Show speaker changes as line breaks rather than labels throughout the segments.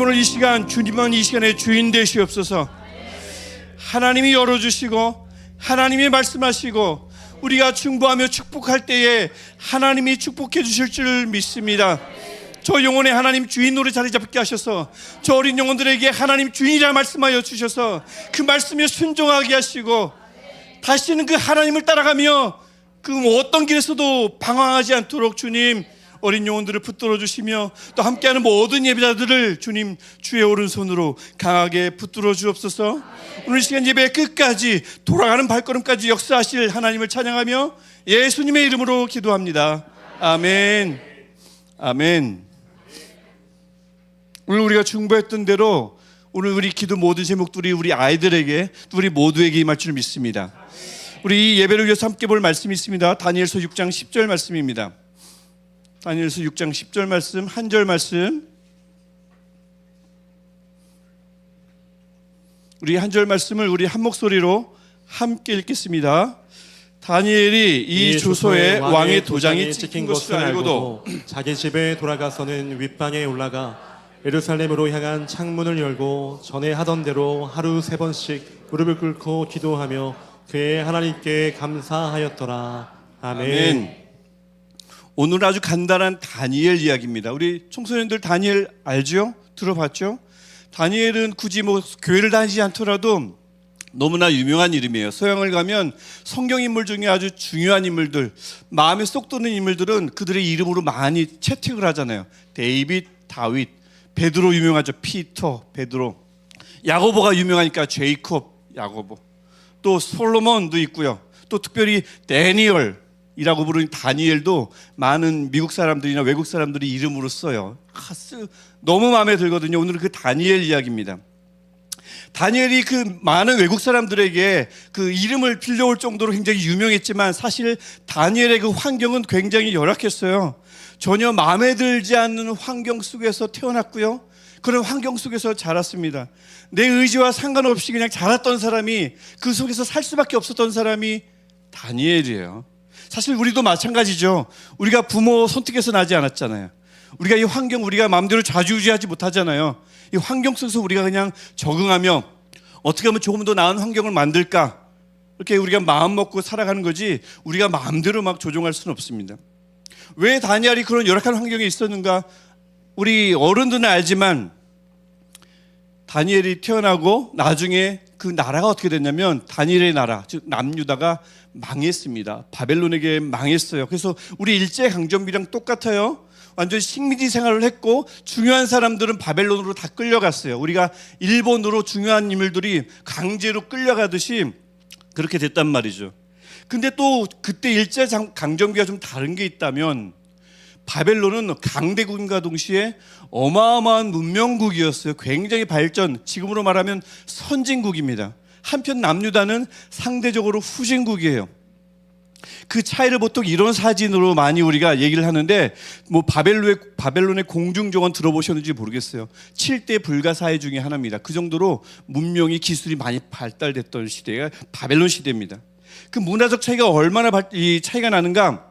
하나님, 오늘 이 시간 주님은 이 시간에 주인 되시옵소서. 하나님이 열어주시고 하나님이 말씀하시고 우리가 충고하며 축복할 때에 하나님이 축복해 주실 줄 믿습니다. 저 영혼의 하나님 주인으로 자리 잡게 하셔서 저 어린 영혼들에게 하나님 주인이라 말씀하여 주셔서 그 말씀에 순종하게 하시고 다시는 그 하나님을 따라가며 그 어떤 길에서도 방황하지 않도록 주님 어린 영혼들을 붙들어 주시며 또 함께하는 모든 예배자들을 주님 주의 오른손으로 강하게 붙들어 주옵소서. 오늘 시간 예배 끝까지 돌아가는 발걸음까지 역사하실 하나님을 찬양하며 예수님의 이름으로 기도합니다. 아멘. 아멘. 오늘 우리가 중보했던 대로 오늘 우리 기도 모든 제목들이 우리 아이들에게 또 우리 모두에게 임할 줄 믿습니다. 우리 이 예배를 위해서 함께 볼 말씀이 있습니다. 다니엘서 6장 10절 말씀입니다. 다니엘서 6장 10절 말씀, 한 절 말씀. 우리 한 절 말씀을 우리 한 목소리로 함께 읽겠습니다. 다니엘이 이 주소에 왕의 도장이 찍힌 것을 알고도
자기 집에 돌아가서는 윗방에 올라가 예루살렘으로 향한 창문을 열고 전에 하던 대로 하루 3번씩 무릎을 꿇고 기도하며 그의 하나님께 감사하였더라. 아멘.
오늘 아주 간단한 다니엘 이야기입니다. 우리 청소년들 다니엘 알죠? 들어봤죠? 다니엘은 굳이 뭐 교회를 다니지 않더라도 너무나 유명한 이름이에요. 서양을 가면 성경 인물 중에 아주 중요한 인물들, 마음에 쏙 드는 인물들은 그들의 이름으로 많이 채택을 하잖아요. 데이빗, 다윗, 베드로 유명하죠. 피터, 베드로. 야고보가 유명하니까 제이콥, 야고보. 또 솔로몬도 있고요. 또 특별히 데니엘이라고 부르는 다니엘도 많은 미국 사람들이나 외국 사람들이 이름으로 써요. 너무 마음에 들거든요. 오늘은 그 다니엘 이야기입니다. 다니엘이 그 많은 외국 사람들에게 그 이름을 빌려올 정도로 굉장히 유명했지만 사실 다니엘의 그 환경은 굉장히 열악했어요. 전혀 마음에 들지 않는 환경 속에서 태어났고요. 그런 환경 속에서 자랐습니다. 내 의지와 상관없이 그냥 자랐던 사람이 그 속에서 살 수밖에 없었던 사람이 다니엘이에요. 사실 우리도 마찬가지죠. 우리가 부모 선택해서 나지 않았잖아요. 우리가 이 환경 우리가 마음대로 좌지우지하지 못하잖아요. 이 환경 속에서 우리가 그냥 적응하며 어떻게 하면 조금 더 나은 환경을 만들까 이렇게 우리가 마음 먹고 살아가는 거지 우리가 마음대로 막 조종할 수는 없습니다. 왜 다니엘이 그런 열악한 환경에 있었는가? 우리 어른들은 알지만 다니엘이 태어나고 나중에 그 나라가 어떻게 됐냐면 다니엘의 나라, 즉 남유다가 망했습니다. 바벨론에게 망했어요. 그래서 우리 일제강점기랑 똑같아요. 완전히 식민지 생활을 했고 중요한 사람들은 바벨론으로 다 끌려갔어요. 우리가 일본으로 중요한 인물들이 강제로 끌려가듯이 그렇게 됐단 말이죠. 근데 또 그때 일제강점기가 좀 다른 게 있다면 바벨론은 강대국인과 동시에 어마어마한 문명국이었어요. 굉장히 지금으로 말하면 선진국입니다. 한편 남유다는 상대적으로 후진국이에요. 그 차이를 보통 이런 사진으로 많이 우리가 얘기를 하는데 뭐 바벨론의 공중정원 들어보셨는지 모르겠어요. 7대 불가사의 중에 하나입니다. 그 정도로 문명이 기술이 많이 발달됐던 시대가 바벨론 시대입니다. 그 문화적 차이가 얼마나 차이가 나는가?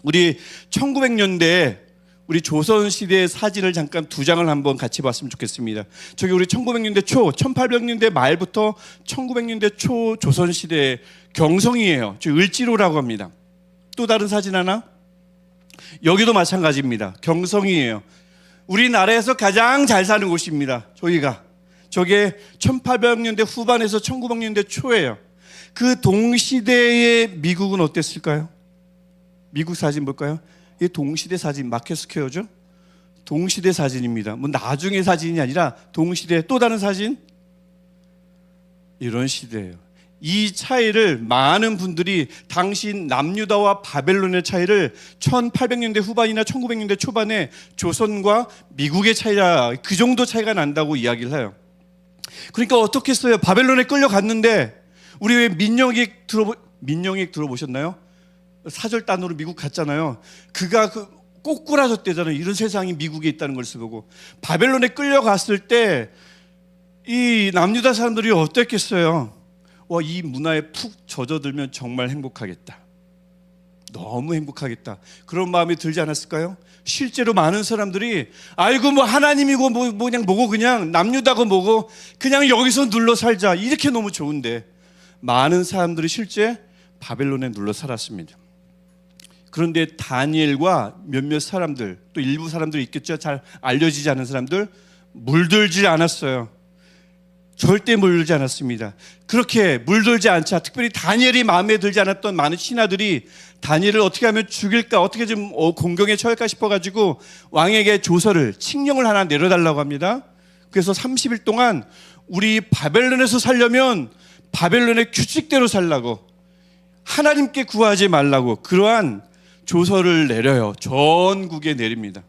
우리 1900년대 우리 조선시대의 사진을 잠깐 2장을 한번 같이 봤으면 좋겠습니다. 저기 우리 1900년대 초 1800년대 말부터 1900년대 초 조선시대 경성이에요. 저 을지로라고 합니다. 또 다른 사진 하나? 여기도 마찬가지입니다. 경성이에요. 우리나라에서 가장 잘 사는 곳입니다. 저게 1800년대 후반에서 1900년대 초예요. 그 동시대의 미국은 어땠을까요? 미국 사진 볼까요? 이 동시대 사진, 마켓 스퀘어죠? 동시대 사진입니다. 뭐 나중에 사진이 아니라 동시대. 또 다른 사진? 이런 시대예요. 이 차이를 많은 분들이 당시 남유다와 바벨론의 차이를 1800년대 후반이나 1900년대 초반에 조선과 미국의 차이라 그 정도 차이가 난다고 이야기를 해요. 그러니까 어떻게 했어요? 바벨론에 끌려갔는데 우리 왜 민영익 들어보셨나요? 사절단으로 미국 갔잖아요. 그가 꼬꾸라졌대잖아요. 이런 세상이 미국에 있다는 걸 보고. 바벨론에 끌려갔을 때 이 남유다 사람들이 어땠겠어요? 이 문화에 푹 젖어들면 정말 행복하겠다. 너무 행복하겠다. 그런 마음이 들지 않았을까요? 실제로 많은 사람들이 아이고 뭐 하나님이고 뭐 그냥 뭐고 그냥 남유다고 뭐고 그냥 여기서 눌러 살자 이렇게 너무 좋은데 많은 사람들이 실제 바벨론에 눌러 살았습니다. 그런데 다니엘과 몇몇 사람들 또 일부 사람들이 있겠죠. 잘 알려지지 않은 사람들 물들지 않았어요. 절대 물들지 않았습니다. 그렇게 물들지 않자 특별히 다니엘이 마음에 들지 않았던 많은 신하들이 다니엘을 어떻게 하면 죽일까 어떻게 좀 공경에 처할까 싶어가지고 왕에게 조서를 칙령을 하나 내려달라고 합니다. 그래서 30일 동안 우리 바벨론에서 살려면 바벨론의 규칙대로 살라고 하나님께 구하지 말라고 그러한 조서를 내려요. 전국에 내립니다.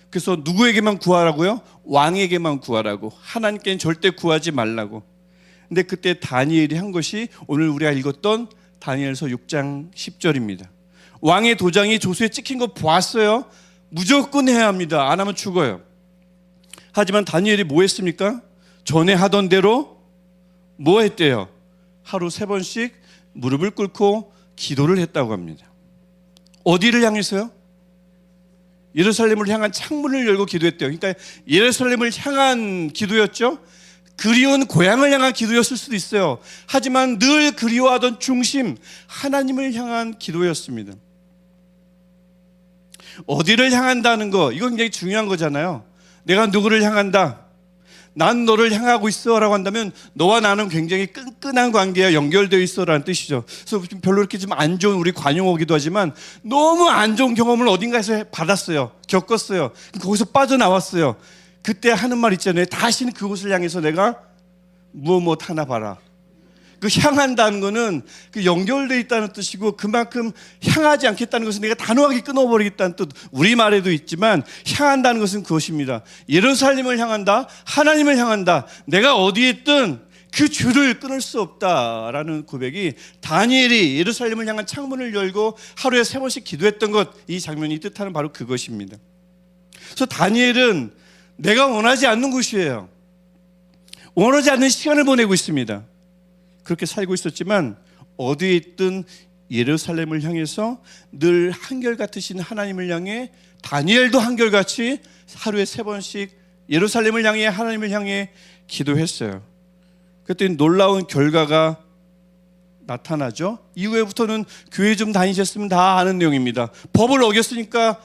그래서 누구에게만 구하라고요? 왕에게만 구하라고. 하나님께는 절대 구하지 말라고. 근데 그때 다니엘이 한 것이 오늘 우리가 읽었던 다니엘서 6장 10절입니다. 왕의 도장이 조서에 찍힌 거 보았어요. 무조건 해야 합니다. 안 하면 죽어요. 하지만 다니엘이 뭐 했습니까? 전에 하던 대로 뭐 했대요? 하루 3번씩 무릎을 꿇고 기도를 했다고 합니다. 어디를 향해서요? 예루살렘을 향한 창문을 열고 기도했대요. 그러니까 예루살렘을 향한 기도였죠. 그리운 고향을 향한 기도였을 수도 있어요. 하지만 늘 그리워하던 중심 하나님을 향한 기도였습니다. 어디를 향한다는 거 이거 굉장히 중요한 거잖아요. 내가 누구를 향한다. 난 너를 향하고 있어 라고 한다면 너와 나는 굉장히 끈끈한 관계에 연결되어 있어 라는 뜻이죠. 그래서 별로 이렇게 좀 안 좋은 우리 관용어기도 하지만 너무 안 좋은 경험을 어딘가에서 받았어요. 겪었어요. 거기서 빠져나왔어요. 그때 하는 말 있잖아요. 다시는 그곳을 향해서 내가 무엇 하나 봐라. 그 향한다는 거는 그 연결되어 있다는 뜻이고 그만큼 향하지 않겠다는 것은 내가 단호하게 끊어버리겠다는 뜻. 우리말에도 있지만 향한다는 것은 그것입니다. 예루살렘을 향한다. 하나님을 향한다. 내가 어디에 있든 그 줄을 끊을 수 없다라는 고백이 다니엘이 예루살렘을 향한 창문을 열고 하루에 3번씩 기도했던 것 이 장면이 뜻하는 바로 그것입니다. 그래서 다니엘은 내가 원하지 않는 곳이에요. 원하지 않는 시간을 보내고 있습니다. 그렇게 살고 있었지만 어디에 있든 예루살렘을 향해서 늘 한결같으신 하나님을 향해 다니엘도 한결같이 하루에 3번씩 예루살렘을 향해 하나님을 향해 기도했어요. 그랬더니 놀라운 결과가 나타나죠. 이후에부터는 교회 좀 다니셨으면 다 아는 내용입니다. 법을 어겼으니까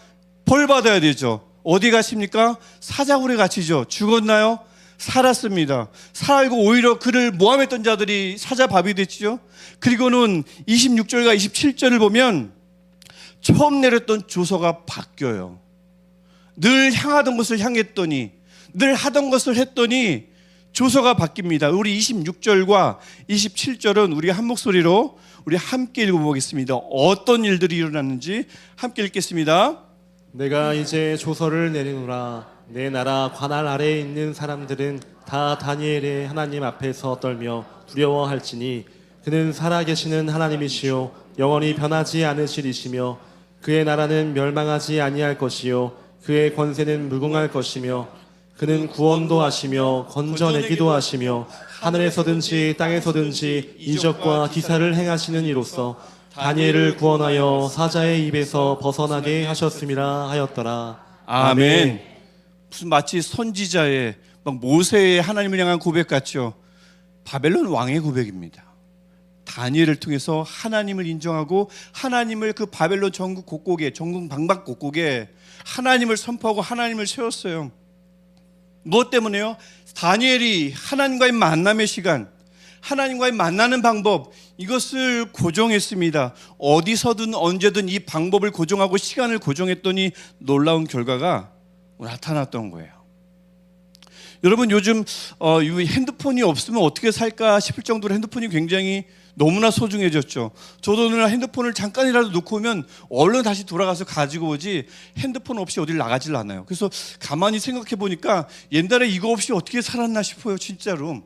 벌 받아야 되죠. 어디 가십니까? 사자굴에 갇히죠. 죽었나요? 살았습니다. 살고 오히려 그를 모함했던 자들이 사자밥이 됐죠. 그리고는 26절과 27절을 보면 처음 내렸던 조서가 바뀌어요. 늘 향하던 것을 향했더니 늘 하던 것을 했더니 조서가 바뀝니다. 우리 26절과 27절은 우리가 한 목소리로 우리 함께 읽어보겠습니다. 어떤 일들이 일어났는지 함께 읽겠습니다.
내가 이제 조서를 내리노라. 내 나라 관할 아래에 있는 사람들은 다 다니엘의 하나님 앞에서 떨며 두려워할지니 그는 살아계시는 하나님이시요 영원히 변하지 않으시리시며 그의 나라는 멸망하지 아니할 것이요 그의 권세는 무궁할 것이며 그는 구원도 하시며 건져내기도 하시며 하늘에서든지 땅에서든지 이적과 기사를 행하시는 이로써 다니엘을 구원하여 사자의 입에서 벗어나게 하셨음이라 하였더라.
아멘. 무슨 마치 선지자의 막 모세의 하나님을 향한 고백 같죠. 바벨론 왕의 고백입니다. 다니엘을 통해서 하나님을 인정하고 하나님을 그 바벨론 전국 곳곳에 전국 방방 곳곳에 하나님을 선포하고 하나님을 세웠어요. 무엇 때문에요? 다니엘이 하나님과의 만남의 시간, 하나님과의 만나는 방법 이것을 고정했습니다. 어디서든 언제든 이 방법을 고정하고 시간을 고정했더니 놀라운 결과가 나타났던 거예요. 여러분 요즘 이 핸드폰이 없으면 어떻게 살까 싶을 정도로 핸드폰이 굉장히 너무나 소중해졌죠. 저도 오늘 핸드폰을 잠깐이라도 놓고 오면 얼른 다시 돌아가서 가지고 오지 핸드폰 없이 어딜 나가질 않아요. 그래서 가만히 생각해 보니까 옛날에 이거 없이 어떻게 살았나 싶어요. 진짜로.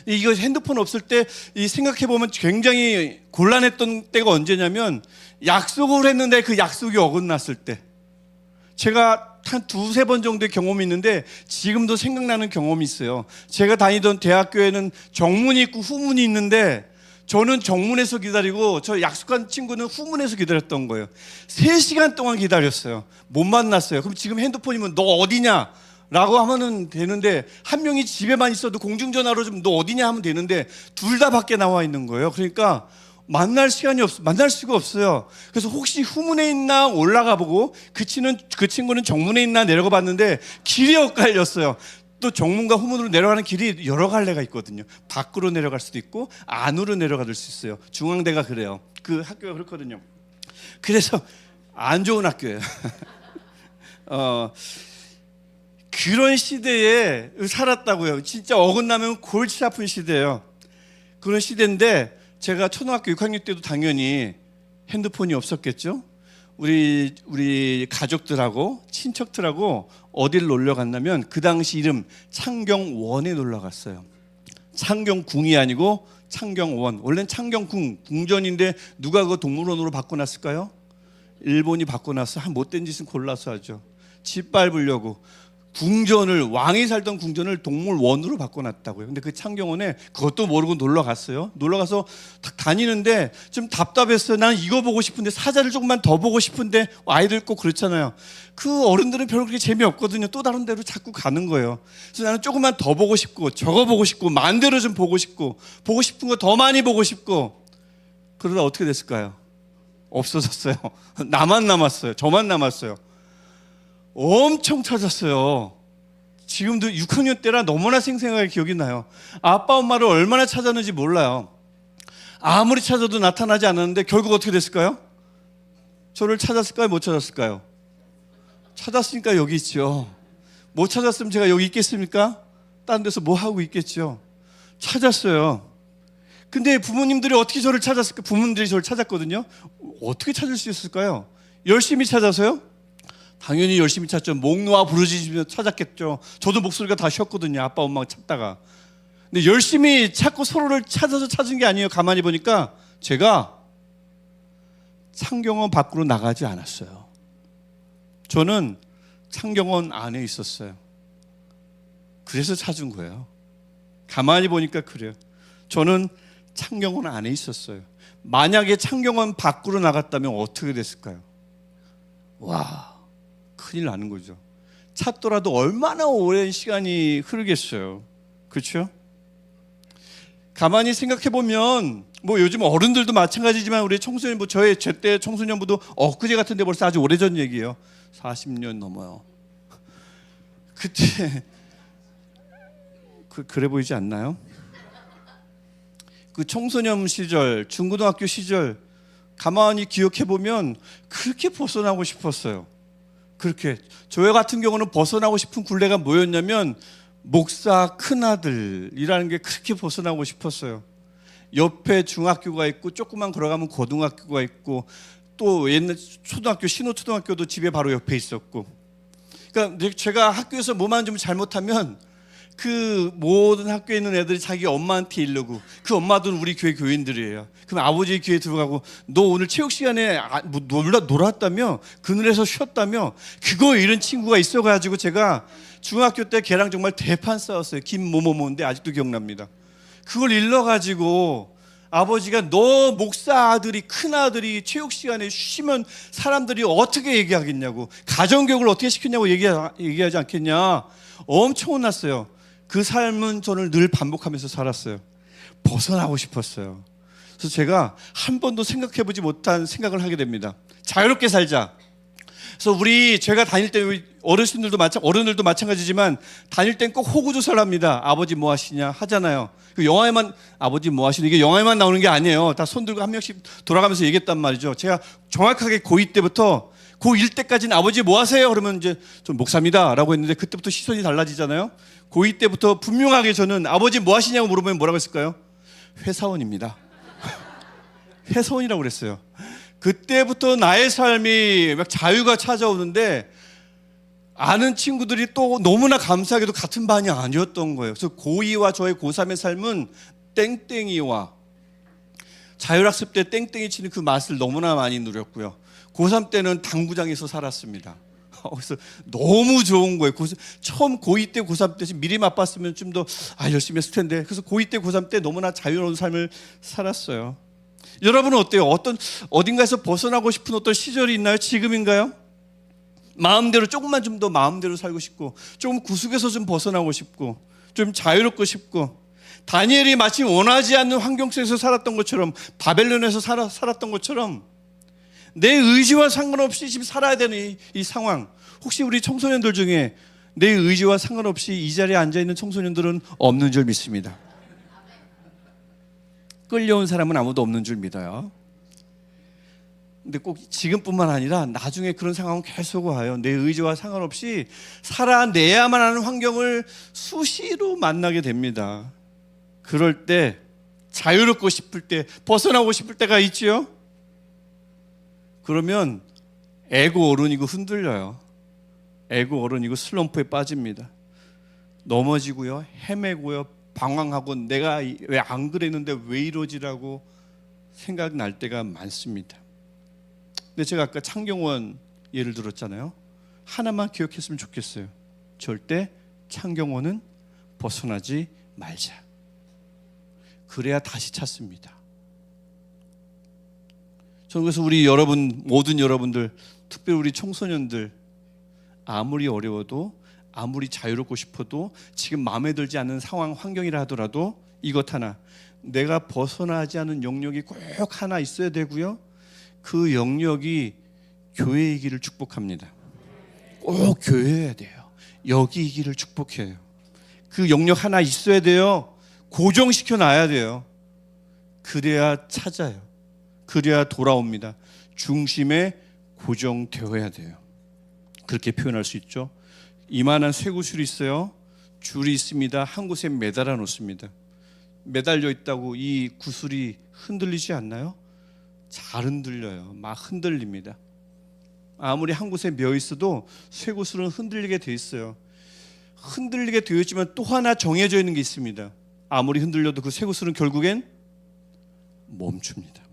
이거 핸드폰 없을 때 생각해 보면 굉장히 곤란했던 때가 언제냐면 약속을 했는데 그 약속이 어긋났을 때. 제가 한 2-3번 정도의 경험이 있는데 지금도 생각나는 경험이 있어요. 제가 다니던 대학교에는 정문이 있고 후문이 있는데 저는 정문에서 기다리고 저 약속한 친구는 후문에서 기다렸던 거예요. 3시간 동안 기다렸어요. 못 만났어요. 그럼 지금 핸드폰이면 너 어디냐? 라고 하면 되는데, 한 명이 집에만 있어도 공중전화로 좀 너 어디냐 하면 되는데 둘 다 밖에 나와 있는 거예요. 그러니까 만날 수가 없어요. 그래서 혹시 후문에 있나 올라가 보고 그 친구는 정문에 있나 내려가 봤는데 길이 엇갈렸어요. 또 정문과 후문으로 내려가는 길이 여러 갈래가 있거든요. 밖으로 내려갈 수도 있고 안으로 내려갈 수 있어요. 중앙대가 그래요. 그 학교가 그렇거든요. 그래서 안 좋은 학교예요. 그런 시대에 살았다고요. 진짜 어긋나면 골치 아픈 시대예요. 그런 시대인데 제가 초등학교 6학년 때도 당연히 핸드폰이 없었겠죠. 우리 가족들하고 친척들하고 어디를 놀러 갔냐면 그 당시 이름 창경원에 놀러 갔어요. 창경궁이 아니고 창경원. 원래는 창경궁, 궁전인데 누가 그 동물원으로 바꿔놨을까요? 일본이 바꿔놨어. 한 못된 짓은 골라서 하죠. 집 밟으려고 궁전을, 왕이 살던 궁전을 동물원으로 바꿔놨다고요. 근데 그 창경원에 그것도 모르고 놀러 갔어요. 놀러 가서 다니는데 좀 답답했어요. 나는 이거 보고 싶은데, 사자를 조금만 더 보고 싶은데, 아이들 꼭 그렇잖아요. 그 어른들은 별로 그렇게 재미없거든요. 또 다른 데로 자꾸 가는 거예요. 그래서 나는 조금만 더 보고 싶고, 저거 보고 싶고, 만대로 좀 보고 싶고, 보고 싶은 거 더 많이 보고 싶고. 그러다 어떻게 됐을까요? 없어졌어요. 나만 남았어요. 저만 남았어요. 엄청 찾았어요. 지금도 6학년 때라 너무나 생생하게 기억이 나요. 아빠 엄마를 얼마나 찾았는지 몰라요. 아무리 찾아도 나타나지 않았는데 결국 어떻게 됐을까요? 저를 찾았을까요? 못 찾았을까요? 찾았으니까 여기 있죠. 못 찾았으면 제가 여기 있겠습니까? 다른 데서 뭐 하고 있겠죠. 찾았어요. 근데 부모님들이 어떻게 저를 찾았을까? 부모님들이 저를 찾았거든요. 어떻게 찾을 수 있을까요? 열심히 찾아서요? 당연히 열심히 찾죠. 목 놓아 부르짖으며 찾았겠죠. 저도 목소리가 다 쉬었거든요. 아빠 엄마가 찾다가. 근데 열심히 찾고 서로를 찾아서 찾은 게 아니에요. 가만히 보니까 제가 창경원 밖으로 나가지 않았어요. 저는 창경원 안에 있었어요. 그래서 찾은 거예요. 가만히 보니까 그래요. 저는 창경원 안에 있었어요. 만약에 창경원 밖으로 나갔다면 어떻게 됐을까요? 와, 큰일 나는 거죠. 찾더라도 얼마나 오랜 시간이 흐르겠어요. 그렇죠? 가만히 생각해 보면 뭐 요즘 어른들도 마찬가지지만 우리 청소년부, 제때 청소년부도 엊그제 같은데 벌써 아주 오래전 얘기예요. 40년 넘어요. 그때 그래 보이지 않나요? 그 청소년 시절, 중고등학교 시절 가만히 기억해 보면 그렇게 벗어나고 싶었어요. 그렇게 저희 같은 경우는 벗어나고 싶은 굴레가 뭐였냐면 목사 큰아들이라는 게 그렇게 벗어나고 싶었어요. 옆에 중학교가 있고 조금만 걸어가면 고등학교가 있고 또 옛날 초등학교, 신호초등학교도 집에 바로 옆에 있었고. 그러니까 제가 학교에서 뭐만 좀 잘못하면 그 모든 학교에 있는 애들이 자기 엄마한테 이르고, 그 엄마들은 우리 교회 교인들이에요. 그럼 아버지 교회 들어가고 너 오늘 체육 시간에 놀았다며, 그늘에서 쉬었다며, 그거 이런 친구가 있어가지고 제가 중학교 때 걔랑 정말 대판 싸웠어요. 김모모모인데 아직도 기억납니다. 그걸 일러가지고 아버지가 너 목사 아들이, 큰아들이 체육 시간에 쉬면 사람들이 어떻게 얘기하겠냐고, 가정교육을 어떻게 시켰냐고 얘기하지 않겠냐, 엄청 혼났어요. 그 삶은 저를 늘 반복하면서 살았어요. 벗어나고 싶었어요. 그래서 제가 한 번도 생각해보지 못한 생각을 하게 됩니다. 자유롭게 살자. 그래서 제가 다닐 때 어른들도 마찬가지지만 다닐 땐 꼭 호구조사를 합니다. 아버지 뭐 하시냐 하잖아요. 그 영화에만 아버지 뭐 하시냐, 이게 영화에만 나오는 게 아니에요. 다 손 들고 한 명씩 돌아가면서 얘기했단 말이죠. 제가 정확하게 고2 때부터 고1 때까지는 아버지 뭐 하세요? 그러면 이제 좀 목사입니다 라고 했는데 그때부터 시선이 달라지잖아요. 고2 때부터 분명하게 저는 아버지 뭐 하시냐고 물어보면 뭐라고 했을까요? 회사원입니다. 회사원이라고 그랬어요. 그때부터 나의 삶이 막 자유가 찾아오는데, 아는 친구들이 또 너무나 감사하게도 같은 반이 아니었던 거예요. 그래서 고2와 저의 고3의 삶은 땡땡이와 자율학습 때 땡땡이 치는 그 맛을 너무나 많이 누렸고요. 고3 때는 당구장에서 살았습니다. 그래서 너무 좋은 거예요. 처음 고2 때 고3 때 미리 맛봤으면 좀 더 열심히 했을 텐데, 그래서 고2 때 고3 때 너무나 자유로운 삶을 살았어요. 여러분은 어때요? 어딘가에서 벗어나고 싶은 어떤 시절이 있나요? 지금인가요? 마음대로 조금만 좀 더 마음대로 살고 싶고, 조금 구속에서 좀 벗어나고 싶고, 좀 자유롭고 싶고, 다니엘이 마치 원하지 않는 환경 속에서 살았던 것처럼, 바벨론에서 살았던 것처럼 내 의지와 상관없이 지금 살아야 되는 이 상황, 혹시 우리 청소년들 중에 내 의지와 상관없이 이 자리에 앉아있는 청소년들은 없는 줄 믿습니다. 끌려온 사람은 아무도 없는 줄 믿어요. 근데 꼭 지금뿐만 아니라 나중에 그런 상황은 계속 와요. 내 의지와 상관없이 살아내야만 하는 환경을 수시로 만나게 됩니다. 그럴 때 자유롭고 싶을 때, 벗어나고 싶을 때가 있지요. 그러면 에고 어른이고 흔들려요. 에고 어른이고 슬럼프에 빠집니다. 넘어지고요, 헤매고요, 방황하고 내가 왜 안 그랬는데 왜 이러지라고 생각날 때가 많습니다. 근데 제가 아까 창경원 예를 들었잖아요. 하나만 기억했으면 좋겠어요. 절대 창경원은 벗어나지 말자. 그래야 다시 찾습니다. 저는 그래서 우리 여러분, 모든 여러분들, 특별히 우리 청소년들, 아무리 어려워도, 아무리 자유롭고 싶어도, 지금 마음에 들지 않는 상황, 환경이라 하더라도 이것 하나, 내가 벗어나지 않은 영역이 꼭 하나 있어야 되고요, 그 영역이 교회이기를 축복합니다. 꼭 교회여야 돼요. 여기이기를 축복해요. 그 영역 하나 있어야 돼요. 고정시켜 놔야 돼요. 그래야 찾아요. 그래야 돌아옵니다. 중심에 고정되어야 돼요. 그렇게 표현할 수 있죠. 이만한 쇠구슬이 있어요. 줄이 있습니다. 한 곳에 매달아 놓습니다. 매달려 있다고 이 구슬이 흔들리지 않나요? 잘 흔들려요. 막 흔들립니다. 아무리 한 곳에 며 있어도 쇠구슬은 흔들리게 돼 있어요. 흔들리게 되어 있지만 또 하나 정해져 있는 게 있습니다. 아무리 흔들려도 그 쇠구슬은 결국엔 멈춥니다.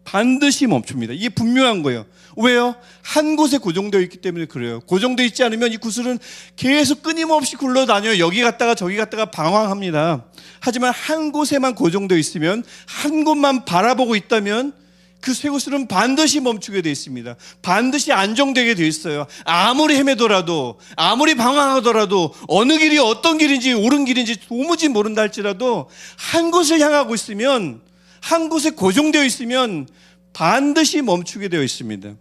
반드시 멈춥니다. 이게 분명한 거예요. 왜요? 한 곳에 고정되어 있기 때문에 그래요. 고정되어 있지 않으면 이 구슬은 계속 끊임없이 굴러다녀요. 여기 갔다가 저기 갔다가 방황합니다. 하지만 한 곳에만 고정되어 있으면, 한 곳만 바라보고 있다면 그 쇠구슬은 반드시 멈추게 되어 있습니다. 반드시 안정되게 되어 있어요. 아무리 헤매더라도, 아무리 방황하더라도, 어느 길이 어떤 길인지, 옳은 길인지 도무지 모른다 할지라도 한 곳을 향하고 있으면, 한 곳에 고정되어 있으면 반드시 멈추게 되어 있습니다.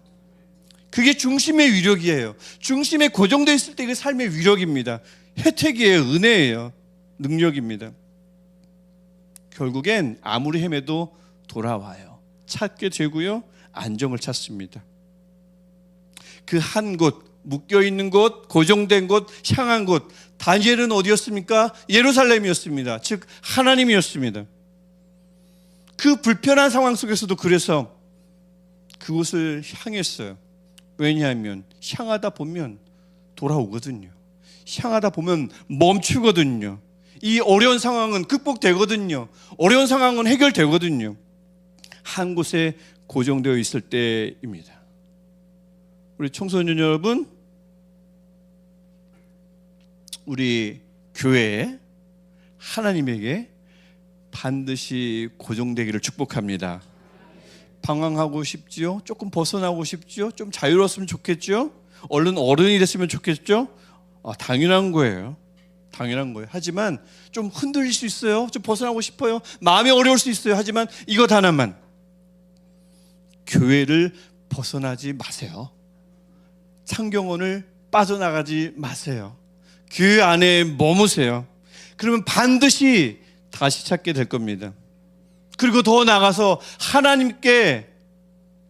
그게 중심의 위력이에요. 중심에 고정되어 있을 때 그 삶의 위력입니다. 혜택이에요. 은혜예요. 능력입니다. 결국엔 아무리 헤매도 돌아와요. 찾게 되고요, 안정을 찾습니다. 그 한 곳, 묶여있는 곳, 고정된 곳, 향한 곳, 다니엘은 어디였습니까? 예루살렘이었습니다. 즉 하나님이었습니다. 그 불편한 상황 속에서도 그래서 그곳을 향했어요. 왜냐하면 향하다 보면 돌아오거든요. 향하다 보면 멈추거든요. 이 어려운 상황은 극복되거든요. 어려운 상황은 해결되거든요. 한 곳에 고정되어 있을 때입니다. 우리 청소년 여러분, 우리 교회에 하나님에게 반드시 고정되기를 축복합니다. 방황하고 싶지요? 조금 벗어나고 싶지요? 좀 자유로웠으면 좋겠죠? 얼른 어른이 됐으면 좋겠죠? 당연한 거예요. 당연한 거예요. 하지만 좀 흔들릴 수 있어요. 좀 벗어나고 싶어요. 마음이 어려울 수 있어요. 하지만 이것 하나만, 교회를 벗어나지 마세요. 창경원을 빠져나가지 마세요. 교회 안에 머무세요. 그러면 반드시 다시 찾게 될 겁니다. 그리고 더 나아가서 하나님께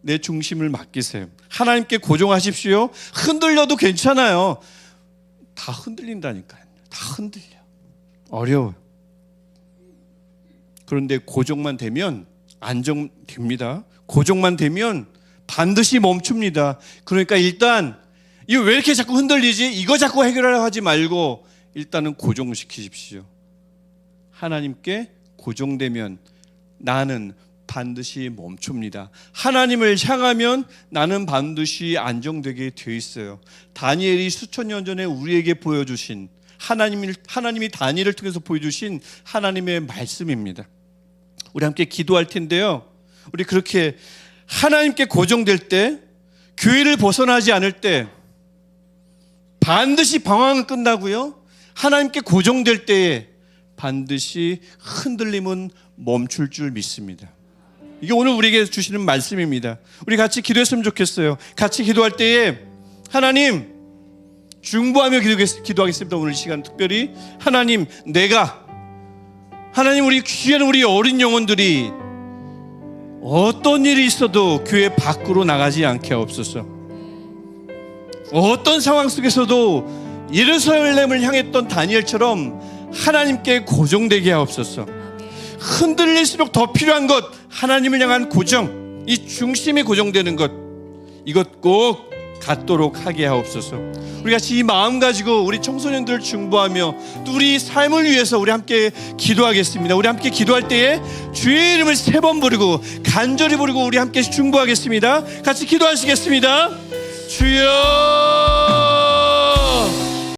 내 중심을 맡기세요. 하나님께 고정하십시오. 흔들려도 괜찮아요. 다 흔들린다니까요. 다 흔들려. 어려워요. 그런데 고정만 되면 안정됩니다. 고정만 되면 반드시 멈춥니다. 그러니까 일단 이거 왜 이렇게 자꾸 흔들리지? 이거 자꾸 해결하려고 하지 말고 일단은 고정시키십시오. 하나님께 고정되면 나는 반드시 멈춥니다. 하나님을 향하면 나는 반드시 안정되게 되어 있어요. 다니엘이 수천 년 전에 우리에게 보여주신 하나님이 다니엘을 통해서 보여주신 하나님의 말씀입니다. 우리 함께 기도할 텐데요. 우리 그렇게 하나님께 고정될 때, 교회를 벗어나지 않을 때 반드시 방황은 끝나고요. 하나님께 고정될 때에 반드시 흔들림은 멈출 줄 믿습니다. 이게 오늘 우리에게 주시는 말씀입니다. 우리 같이 기도했으면 좋겠어요. 같이 기도할 때에 하나님, 중보하며 기도하겠습니다. 오늘 이 시간 특별히 하나님, 하나님, 우리 귀한 우리 어린 영혼들이 어떤 일이 있어도 교회 밖으로 나가지 않게 하옵소서. 어떤 상황 속에서도 예루살렘을 향했던 다니엘처럼 하나님께 고정되게 하옵소서. 흔들릴수록 더 필요한 것, 하나님을 향한 고정, 이 중심에 고정되는 것, 이것 꼭 갖도록 하게 하옵소서. 우리 같이 이 마음 가지고 우리 청소년들을 중보하며 또 우리 삶을 위해서 우리 함께 기도하겠습니다. 우리 함께 기도할 때에 주의 이름을 3번 부르고 간절히 부르고 우리 함께 중보하겠습니다. 같이 기도하시겠습니다. 주여